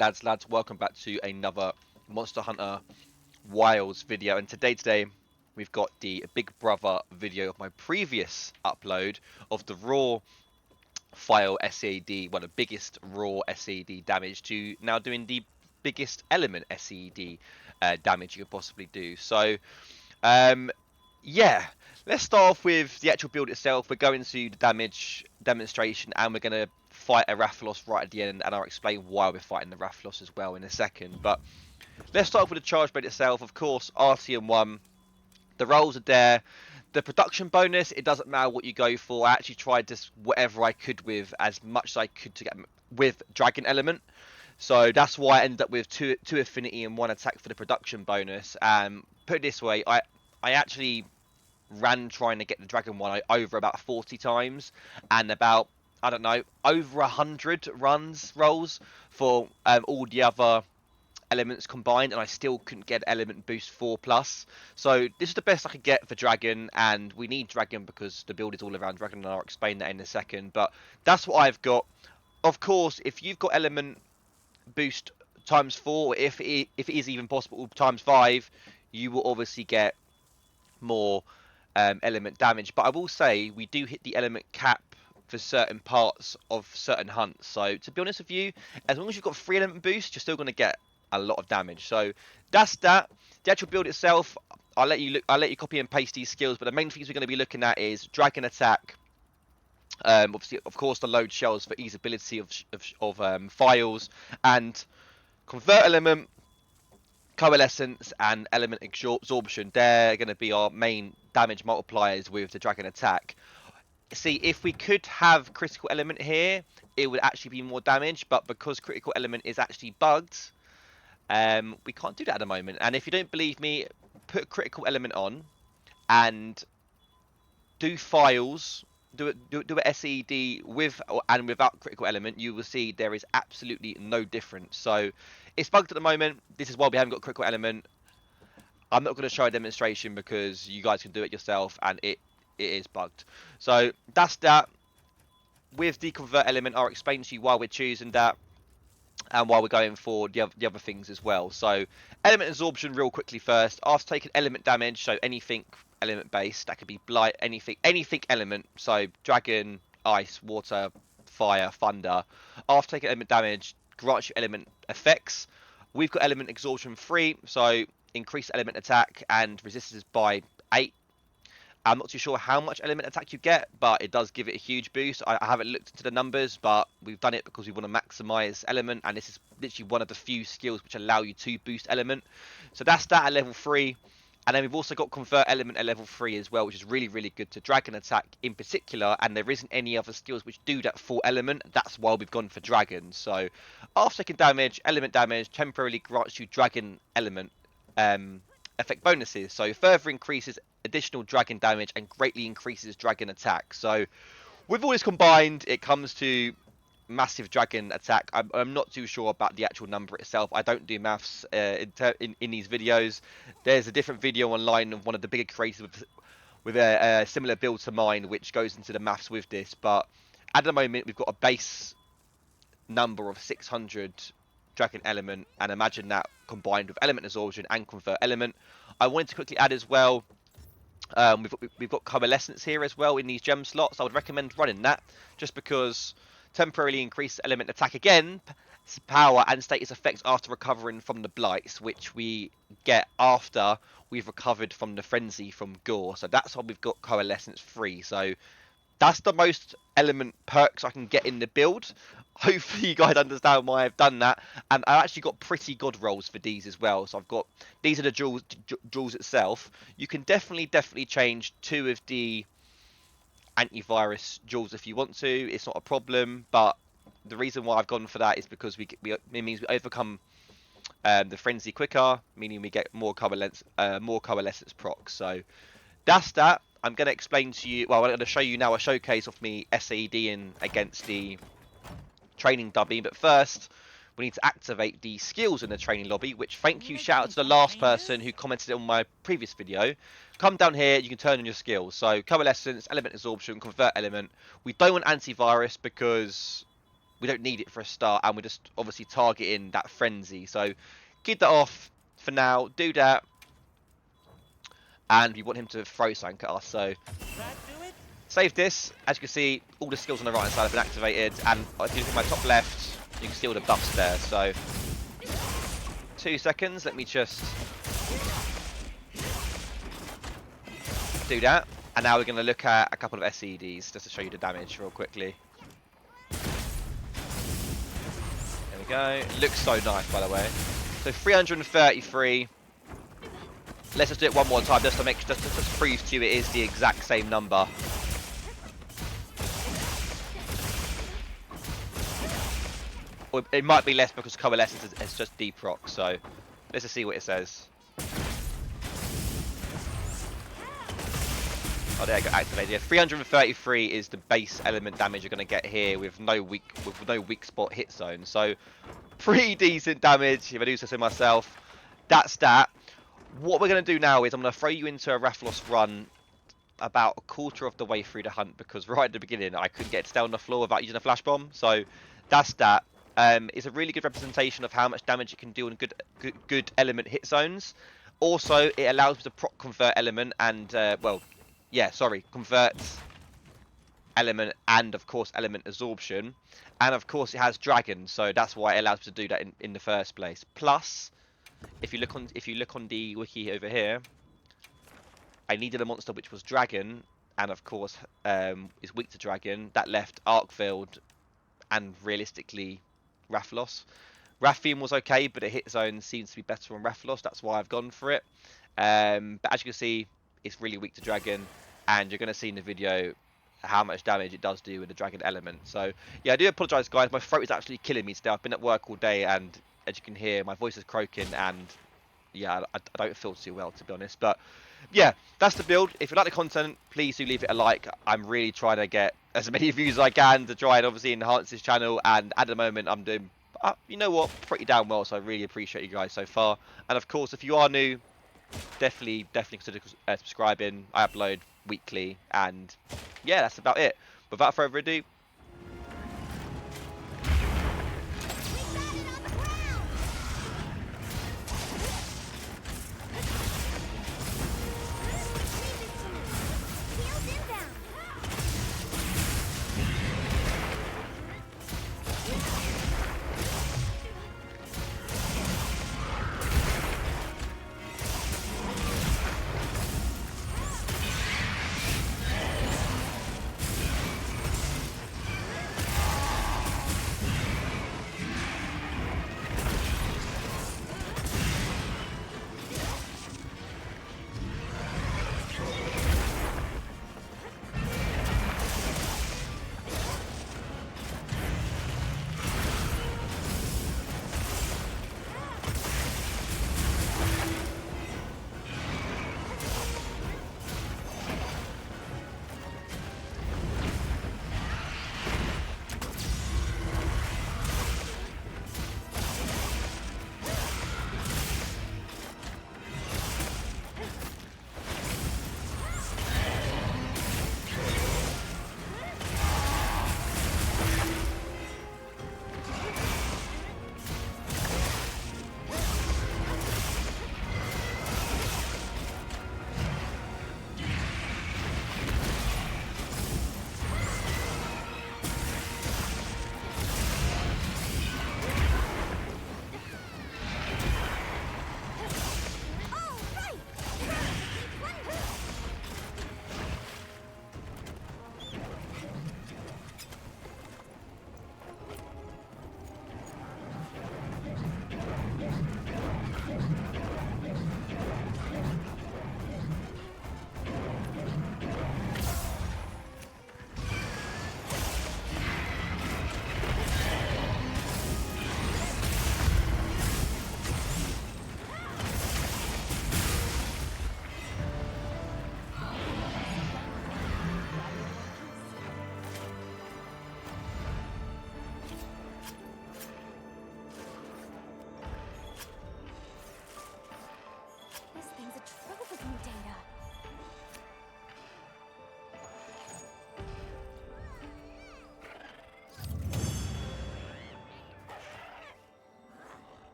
Lads, welcome back to another Monster Hunter Wilds video. And today we've got the Big Brother video of my previous upload of the raw file SAED, well, the biggest raw SAED damage, to now doing the biggest element SAED damage you could possibly do. So, yeah, let's start off with the actual build itself. We're going to the damage demonstration, and we're going to fight a Rathalos right at the end, and I'll explain why we're fighting the Rathalos as well in a second. But let's start off with the charge rate itself. Of course, RTM1, the rolls are there. The production bonus, it doesn't matter what you go for. I actually tried this whatever I could with, as much as I could to get with Dragon Element. So that's why I ended up with two affinity and 1 attack for the production bonus. Put it this way, I actually ran trying to get the Dragon one over about 40 times, and about, I don't know, over 100 rolls for all the other elements combined, and I still couldn't get element boost 4+. So this is the best I could get for Dragon, and we need Dragon because the build is all around Dragon, and I'll explain that in a second. But that's what I've got. Of course, if you've got element boost ×4, or if it is even possible ×5, you will obviously get more element damage. But I will say we do hit the element cap for certain parts of certain hunts. So to be honest with you, as long as you've got 3 element boost, you're still going to get a lot of damage. So that's that. The actual build itself, I'll let you copy and paste these skills, but the main things we're going to be looking at is Dragon attack. Obviously, of course, the load shells for easeability of files, and convert element, coalescence, and element absorption. They're going to be our main damage multipliers with the Dragon attack. See, if we could have critical element here, it would actually be more damage, but because critical element is actually bugged, we can't do that at the moment. And if you don't believe me, put critical element on and do files, do a SAED with and without critical element. You will see there is absolutely no difference. So it's bugged at the moment. This is why we haven't got critical element. I'm not going to show a demonstration because you guys can do it yourself, and it is bugged. So that's that. With the convert element, I'll explain to you why we're choosing that and why we're going for the other things as well. So element absorption real quickly first. After taking element damage, so anything element based, that could be blight, anything element, so dragon, ice, water, fire, thunder. After taking element damage, grants you element effects. We've got element absorption 3, so increase element attack and resistance by 8. I'm not too sure how much element attack you get, but it does give it a huge boost. I haven't looked into the numbers, but we've done it because we want to maximize element, and this is literally one of the few skills which allow you to boost element. So that's that at level 3. And then we've also got convert element at level 3 as well, which is really, really good to dragon attack in particular, and there isn't any other skills which do that full element. That's why we've gone for dragon. So after taking damage, element damage temporarily grants you dragon element effect bonuses, so further increases additional dragon damage and greatly increases dragon attack. So with all this combined, it comes to massive dragon attack. I'm not too sure about the actual number itself. I don't do maths in these videos. There's a different video online of one of the bigger creators with a similar build to mine, which goes into the maths with this. But at the moment, we've got a base number of 600 dragon element, and imagine that combined with element absorption and convert element. I wanted to quickly add as well, we've got coalescence here as well in these gem slots. I would recommend running that just because temporarily increase element attack again, power and status effects after recovering from the blights, which we get after we've recovered from the frenzy from gore. So that's why we've got coalescence 3. So that's the most element perks I can get in the build. Hopefully you guys understand why I've done that. And I actually got pretty good rolls for these as well. So I've got, these are the jewels itself. You can definitely change 2 of the antivirus jewels if you want to. It's not a problem. But the reason why I've gone for that is because it means we overcome the frenzy quicker, meaning we get more coalescence procs. So that's that. I'm going to explain to you, well, I'm going to show you now a showcase of me SAEDing against the training dummy, but first we need to activate the skills in the training lobby, which, thank you, shout out to the last person who commented on my previous video. Come down here, you can turn on your skills. So coalescence, element absorption, convert element. We don't want antivirus because we don't need it for a start, and we're just obviously targeting that frenzy. So keep that off for now. Do that, and we want him to throw something at us. So save this. As you can see, all the skills on the right hand side have been activated, and if you look at my top left, you can see all the buffs there. So 2 seconds. Let me just do that. And now we're going to look at a couple of SAEDs just to show you the damage real quickly. There we go. It looks so nice, by the way. So 333. Let's just do it one more time just to just prove to you it is the exact same number. Or it might be less because coalescence is just deep rock. So let's just see what it says. Oh, there you go, activated. Yeah, 333 is the base element damage you're going to get here with no weak spot hit zone. So pretty decent damage if I do so myself. That's that. What we're going to do now is I'm going to throw you into a Rathalos run about a quarter of the way through the hunt, because right at the beginning I couldn't get to stay on the floor without using a flash bomb. So that's that. It's a really good representation of how much damage you can do in good element hit zones. Also, it allows me to proc convert element and convert element and of course element absorption, and of course it has dragon, so that's why it allows me to do that in the first place. Plus, if you look on the wiki over here, I needed a monster which was dragon, and of course is weak to dragon. That left Arcfield and realistically Rathalos. Rathian was okay, but the hit zone seems to be better on Rathalos. That's why I've gone for it. But as you can see, it's really weak to dragon, and you're going to see in the video how much damage it does do with the dragon element. So yeah, I do apologise, guys. My throat is actually killing me today. I've been at work all day, and as you can hear, my voice is croaking, and yeah, I don't feel too well, to be honest. But yeah, that's the build. If you like the content, please do leave it a like. I'm really trying to get as many views as I can to try and obviously enhance this channel, and at the moment I'm doing you know what, pretty damn well, so I really appreciate you guys so far. And of course, if you are new, definitely consider subscribing. I upload weekly, and yeah, that's about it. Without further ado,